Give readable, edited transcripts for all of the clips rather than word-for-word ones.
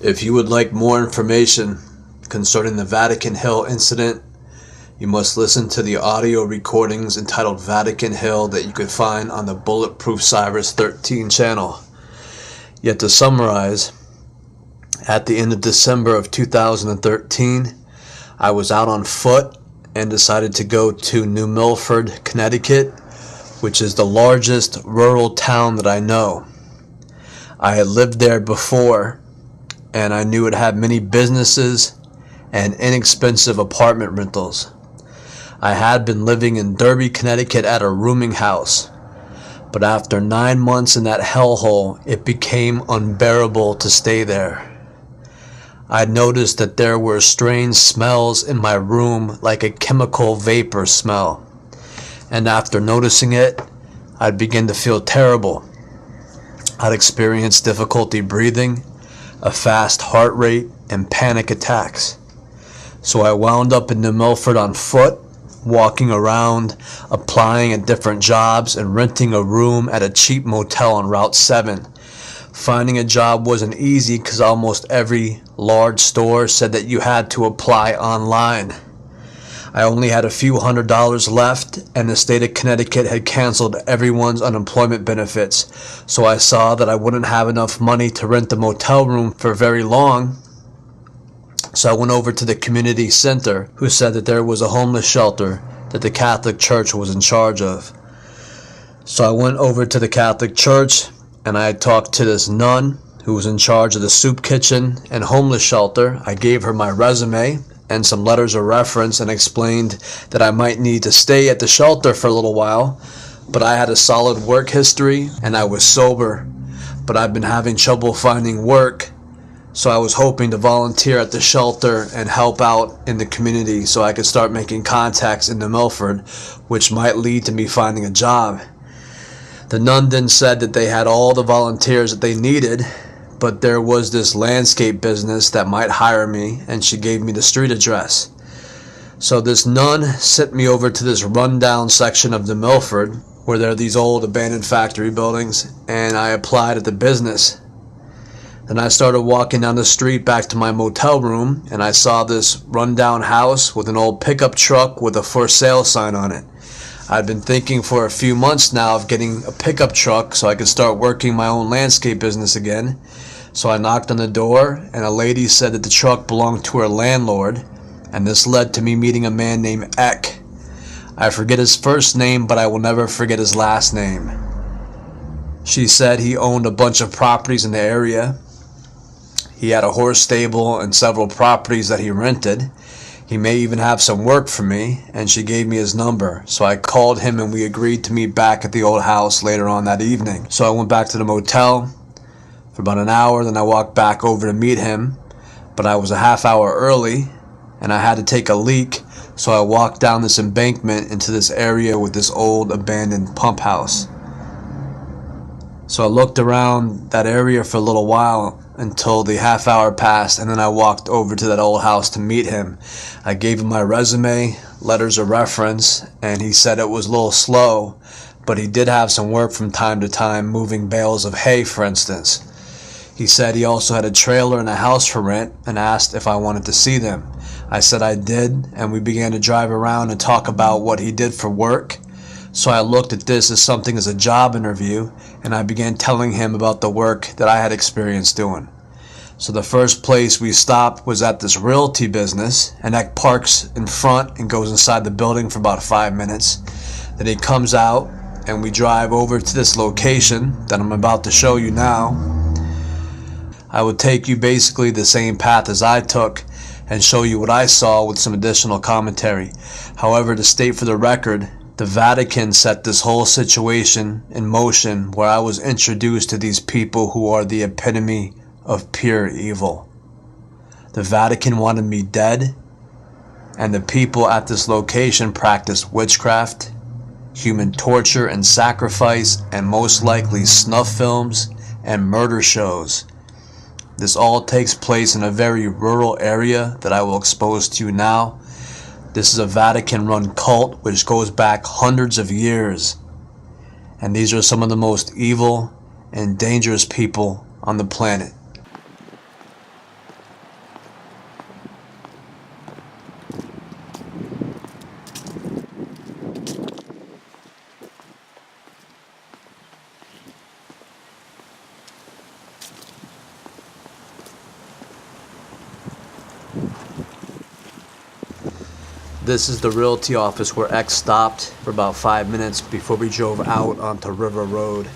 If you would like more information concerning the Vatican Hill incident, you must listen to the audio recordings entitled Vatican Hill that you could find on the Bulletproof Cyrus 13 channel. Yet to summarize, at the end of December of 2013, I was out on foot and decided to go to New Milford, Connecticut, which is the largest rural town that I know. I had lived there before, and I knew it had many businesses and inexpensive apartment rentals. I had been living in Derby, Connecticut at a rooming house, but after 9 months in that hellhole, it became unbearable to stay there. I noticed that there were strange smells in my room, like a chemical vapor smell, and after noticing it, I'd begin to feel terrible. I'd experience difficulty breathing, a fast heart rate, and panic attacks. So I wound up in New Milford on foot, walking around, applying at different jobs, and renting a room at a cheap motel on Route 7. Finding a job wasn't easy because almost every large store said that you had to apply online. I only had a few $100s left, and the state of Connecticut had canceled everyone's unemployment benefits, so I saw that I wouldn't have enough money to rent the motel room for very long. So I went over to the community center, who said that there was a homeless shelter that the Catholic Church was in charge of. So I went over to the Catholic Church, and I talked to this nun who was in charge of the soup kitchen and homeless shelter. I gave her my resume and some letters of reference and explained that I might need to stay at the shelter for a little while, but I had a solid work history and I was sober, but I've been having trouble finding work, so I was hoping to volunteer at the shelter and help out in the community so I could start making contacts in New Milford, which might lead to me finding a job. The nun then said that they had all the volunteers that they needed, but there was this landscape business that might hire me, and she gave me the street address. So this nun sent me over to this rundown section of New Milford, where there are these old abandoned factory buildings, and I applied at the business. Then I started walking down the street back to my motel room, and I saw this rundown house with an old pickup truck with a for sale sign on it. I'd been thinking for a few months now of getting a pickup truck so I could start working my own landscape business again. So I knocked on the door, and a lady said that the truck belonged to her landlord, and this led to me meeting a man named Eck. I forget his first name, but I will never forget his last name. She said he owned a bunch of properties in the area. He had a horse stable and several properties that he rented. He may even have some work for me, and she gave me his number. So I called him, and we agreed to meet back at the old house later on that evening. So I went back to the motel for about an hour, then I walked back over to meet him, but I was a half hour early, and I had to take a leak, so I walked down this embankment into this area with this old abandoned pump house. So I looked around that area for a little while until the half hour passed, and then I walked over to that old house to meet him. I gave him my resume, letters of reference, and he said it was a little slow, but he did have some work from time to time, moving bales of hay, for instance. He said he also had a trailer and a house for rent and asked if I wanted to see them. I said I did, and we began to drive around and talk about what he did for work. So I looked at this as something as a job interview, and I began telling him about the work that I had experienced doing. So the first place we stopped was at this realty business, and Eck parks in front and goes inside the building for about 5 minutes. Then he comes out, and we drive over to this location that I'm about to show you now. I would take you basically the same path as I took and show you what I saw with some additional commentary. However, to state for the record, the Vatican set this whole situation in motion where I was introduced to these people who are the epitome of pure evil. The Vatican wanted me dead, and the people at this location practiced witchcraft, human torture and sacrifice, and most likely snuff films and murder shows. This all takes place in a very rural area that I will expose to you now. This is a Vatican-run cult which goes back hundreds of years. And these are some of the most evil and dangerous people on the planet. This is the realty office where X stopped for about 5 minutes before we drove out onto River Road.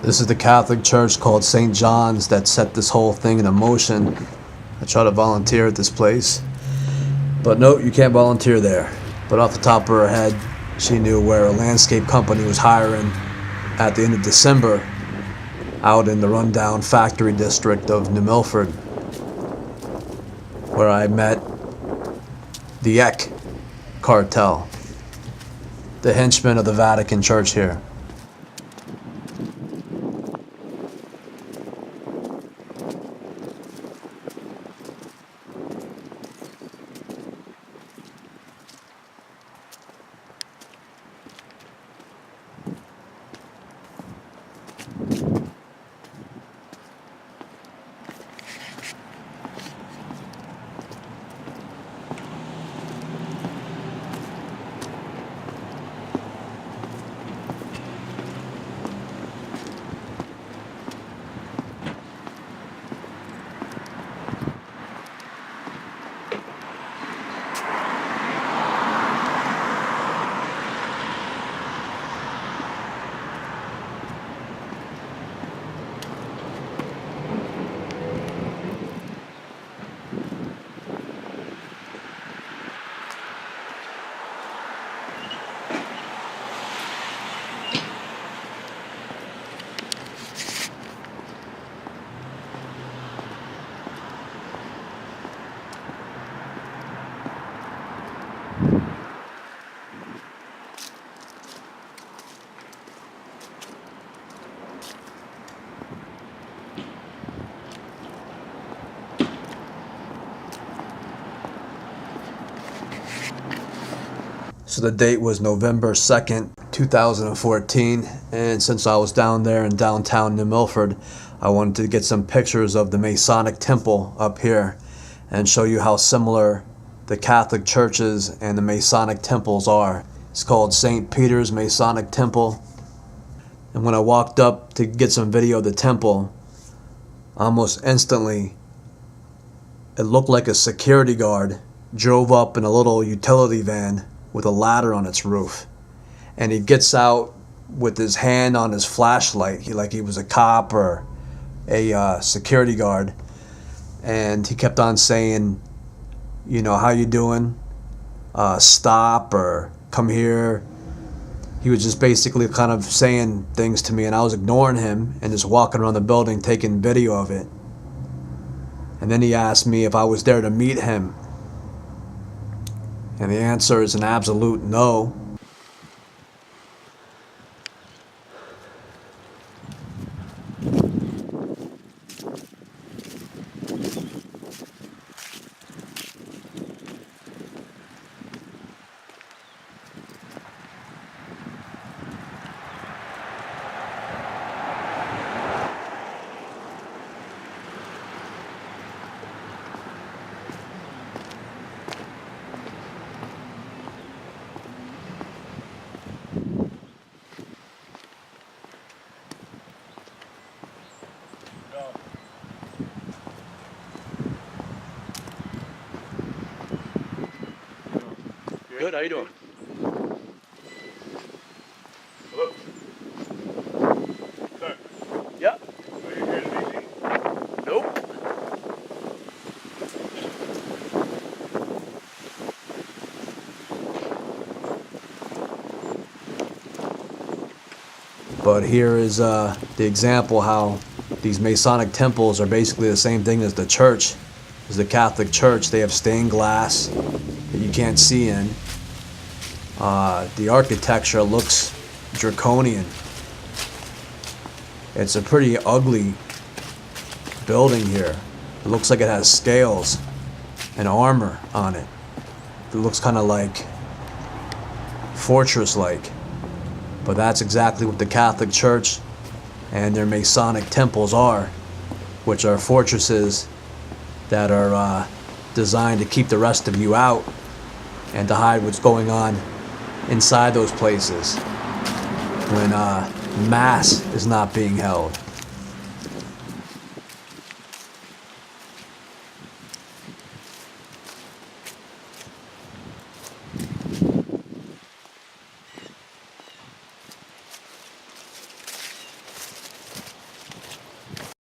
This is the Catholic church called St. John's that set this whole thing in motion. I tried to volunteer at this place, but no, you can't volunteer there. But off the top of her head, she knew where a landscape company was hiring at the end of December out in the rundown factory district of New Milford, where I met the Eck cartel, the henchmen of the Vatican Church here. So the date was November 2nd, 2014, and since I was down there in downtown New Milford, I wanted to get some pictures of the Masonic temple up here and show you how similar the Catholic churches and the Masonic temples are. It's called St. Peter's Masonic Temple, and when I walked up to get some video of the temple, almost instantly it looked like a security guard drove up in a little utility van with a ladder on its roof, and he gets out with his hand on his flashlight, like he was a cop or a security guard, and he kept on saying, you know, how you doing, stop, or come here. He was just basically kind of saying things to me, and I was ignoring him and just walking around the building taking video of it. And then he asked me if I was there to meet him, and the answer is an absolute no. Good, how you doing? Hello? Sir, Yeah. are you here to meet me? Nope. But here is the example how these Masonic temples are basically the same thing as the church, as the Catholic Church. They have stained glass that you can't see in. The architecture looks draconian. It's a pretty ugly building here. It looks like it has scales and armor on it. It looks kind of like fortress-like. But that's exactly what the Catholic Church and their Masonic temples are, which are fortresses that are designed to keep the rest of you out and to hide what's going on inside those places when Mass is not being held.